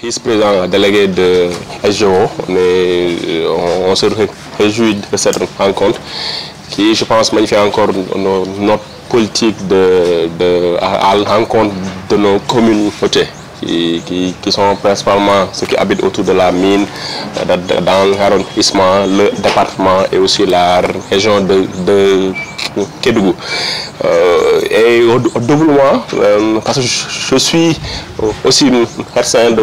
vice-président délégué de SGO. On se réjouit de cette rencontre qui, je pense, magnifie encore notre politique à l'encontre de nos communautés qui sont principalement ceux qui habitent autour de la mine, dans l'arrondissement, le département et aussi la région de Kédougou. Et au doublement, parce que je suis aussi médecin de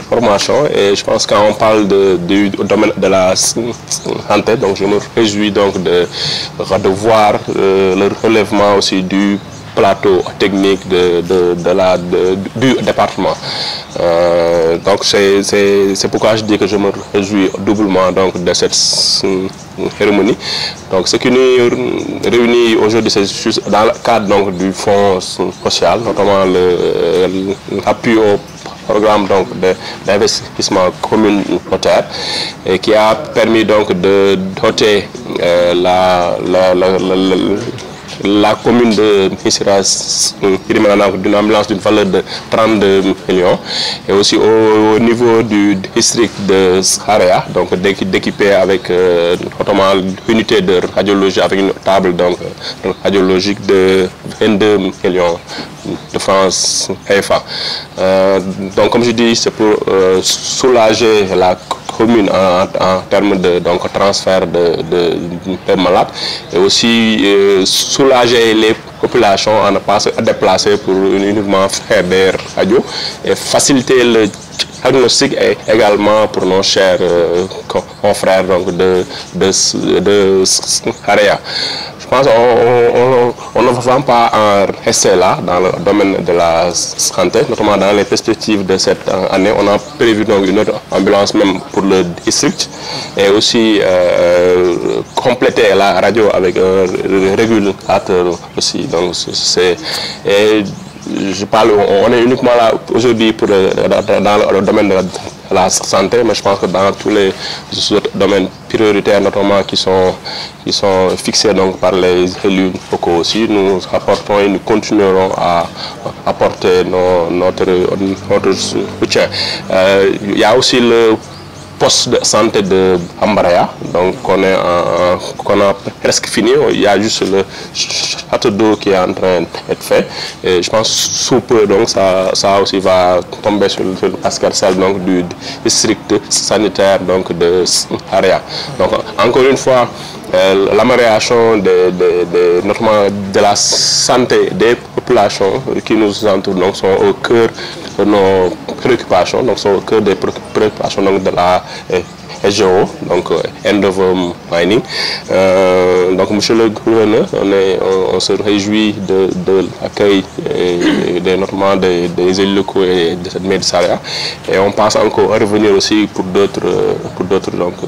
formation et je pense quand on parle du domaine de la santé, donc je me réjouis donc de voir le relèvement aussi du plateau technique du département. Donc c'est pourquoi je dis que je me réjouis doublement donc, de cette cérémonie. Donc ce qui nous réunit aujourd'hui, c'est juste dans le cadre donc, du fonds social, notamment l'appui au programme d'investissement communautaire et qui a permis donc de doter la commune de Missirah d'une ambulance d'une valeur de 32 millions et aussi au niveau du district de Saraya, donc d'équiper avec notamment l'unité de radiologie avec une table donc, radiologique de 22 millions de francs CFA. Donc comme je dis, c'est pour soulager la commune en termes de donc, transfert de malades et aussi soulager les populations en ne pas se déplacer pour uniquement faire des radios et faciliter le diagnostic également pour nos chers confrères donc, de Saraya. Je pense qu'on ne va pas en rester là dans le domaine de la santé, notamment dans les perspectives de cette année. On a prévu donc une autre ambulance même pour le district et aussi compléter la radio avec un régulateur aussi. Donc je parle, on est uniquement là aujourd'hui dans le domaine de la santé, mais je pense que dans tous les autres domaines prioritaires, notamment qui sont fixés donc, par les élus locaux aussi, nous apportons et nous continuerons à apporter notre soutien. Il y a aussi le poste de santé de Ambaraya, donc on a presque fini, il y a juste le château d'eau qui est en train d'être fait et je pense sous peu donc ça aussi va tomber sur le cascade donc du district sanitaire donc de Saraya. Donc encore une fois, l'amélioration notamment de la santé des populations qui nous entourent donc sont au cœur de nos préoccupations, donc sont au cœur des préoccupations donc, de la SGO, donc Endeavour Mining. Donc monsieur le gouverneur, on se réjouit de l'accueil notamment des élus locaux et de mairie de Saraya et on pense encore à revenir aussi pour d'autres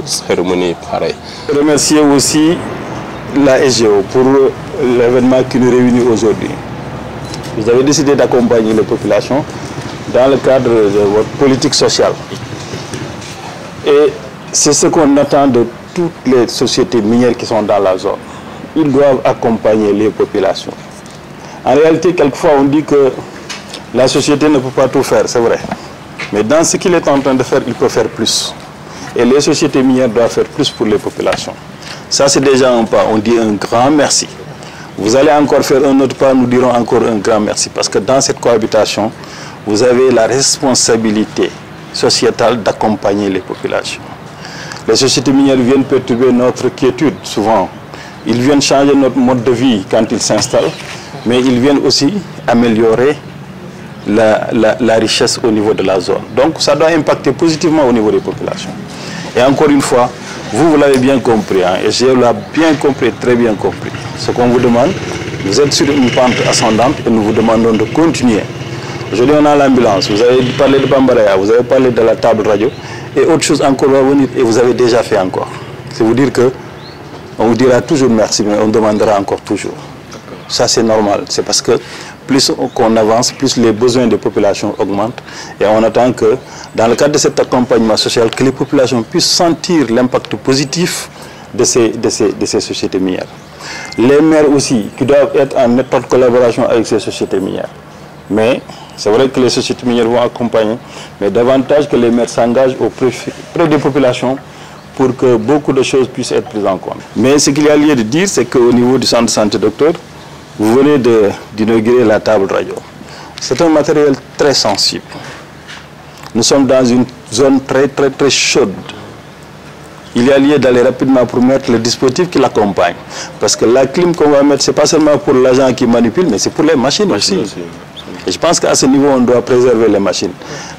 cérémonies pareilles. Je remercie aussi la SGO pour l'événement qui nous réunit aujourd'hui. Vous avez décidé d'accompagner les populations dans le cadre de votre politique sociale. Et c'est ce qu'on attend de toutes les sociétés minières qui sont dans la zone. Ils doivent accompagner les populations. En réalité, quelquefois, on dit que la société ne peut pas tout faire, c'est vrai. Mais dans ce qu'il est en train de faire, il peut faire plus. Et les sociétés minières doivent faire plus pour les populations. Ça, c'est déjà un pas. On dit un grand merci. Vous allez encore faire un autre pas, nous dirons encore un grand merci. Parce que dans cette cohabitation, vous avez la responsabilité sociétale d'accompagner les populations. Les sociétés minières viennent perturber notre quiétude souvent. Ils viennent changer notre mode de vie quand ils s'installent, mais ils viennent aussi améliorer la richesse au niveau de la zone. Donc ça doit impacter positivement au niveau des populations. Et encore une fois, vous l'avez bien compris, hein, et je l'ai bien compris, très bien compris. Ce qu'on vous demande, vous êtes sur une pente ascendante et nous vous demandons de continuer. Aujourd'hui, on a l'ambulance, vous avez parlé de Bambaraya, vous avez parlé de la table radio, et autre chose encore va venir, et vous avez déjà fait encore. C'est vous dire que on vous dira toujours merci, mais on demandera encore toujours. Ça, c'est normal. C'est parce que plus qu'on avance, plus les besoins des populations augmentent. Et on attend que, dans le cadre de cet accompagnement social, que les populations puissent sentir l'impact positif de ces sociétés minières. Les maires aussi, qui doivent être en étroite collaboration avec ces sociétés minières. Mais C'est vrai que les sociétés minières vont accompagner, mais davantage que les maires s'engagent auprès des populations pour que beaucoup de choses puissent être prises en compte. Mais ce qu'il y a lieu de dire, c'est qu'au niveau du centre de santé docteur, vous venez d'inaugurer la table radio. C'est un matériel très sensible. Nous sommes dans une zone très chaude. Il y a lieu d'aller rapidement pour mettre le dispositif qui l'accompagne. Parce que la clim qu'on va mettre, ce n'est pas seulement pour l'agent qui manipule, mais c'est pour les machines aussi. Et je pense qu'à ce niveau, on doit préserver les machines.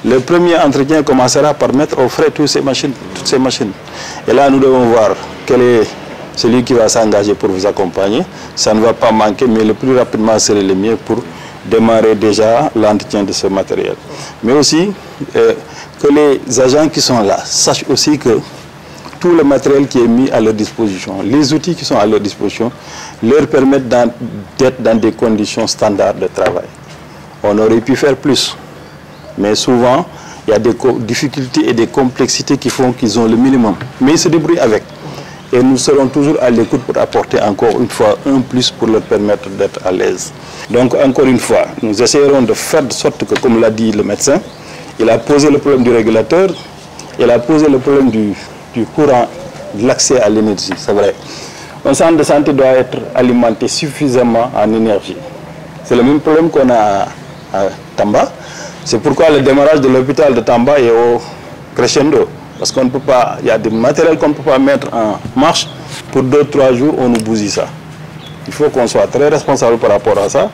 Le premier entretien commencera par mettre au frais toutes ces machines. Et là, nous devons voir quel est celui qui va s'engager pour vous accompagner. Ça ne va pas manquer, mais le plus rapidement serait le mieux pour démarrer déjà l'entretien de ce matériel. Mais aussi, que les agents qui sont là sachent aussi que tout le matériel qui est mis à leur disposition, les outils qui sont à leur disposition, leur permettent d'être dans des conditions standards de travail. On aurait pu faire plus, mais souvent, il y a des difficultés et des complexités qui font qu'ils ont le minimum. Mais ils se débrouillent avec. Et nous serons toujours à l'écoute pour apporter encore une fois un plus pour leur permettre d'être à l'aise. Donc encore une fois, nous essayerons de faire de sorte que, comme l'a dit le médecin, il a posé le problème du régulateur, il a posé le problème du courant, de l'accès à l'énergie, c'est vrai. Un centre de santé doit être alimenté suffisamment en énergie. C'est le même problème qu'on a à Tamba. C'est pourquoi le démarrage de l'hôpital de Tamba est au crescendo. Parce qu'on ne peut pas, il y a des matériels qu'on ne peut pas mettre en marche. Pour 2-3 jours, on nous bousille ça. Il faut qu'on soit très responsable par rapport à ça.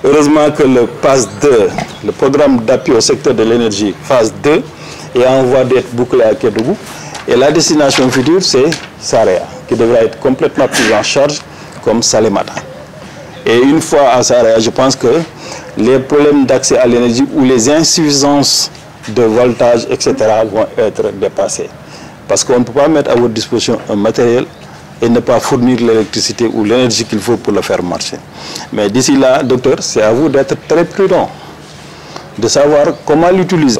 Heureusement que le PAS 2, le programme d'appui au secteur de l'énergie, phase 2, est en voie d'être bouclé à Kédougou. Et la destination future, c'est Saraya, qui devra être complètement prise en charge comme Salémata. Et une fois à Saraya, je pense que les problèmes d'accès à l'énergie ou les insuffisances de voltage, etc., vont être dépassés. Parce qu'on ne peut pas mettre à votre disposition un matériel et ne pas fournir l'électricité ou l'énergie qu'il faut pour le faire marcher. Mais d'ici là, docteur, c'est à vous d'être très prudent, de savoir comment l'utiliser.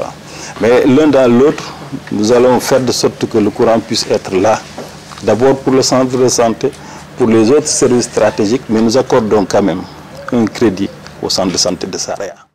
Mais l'un dans l'autre, nous allons faire de sorte que le courant puisse être là, d'abord pour le centre de santé, pour les autres services stratégiques, mais nous accordons quand même un crédit au centre de santé de Saraya.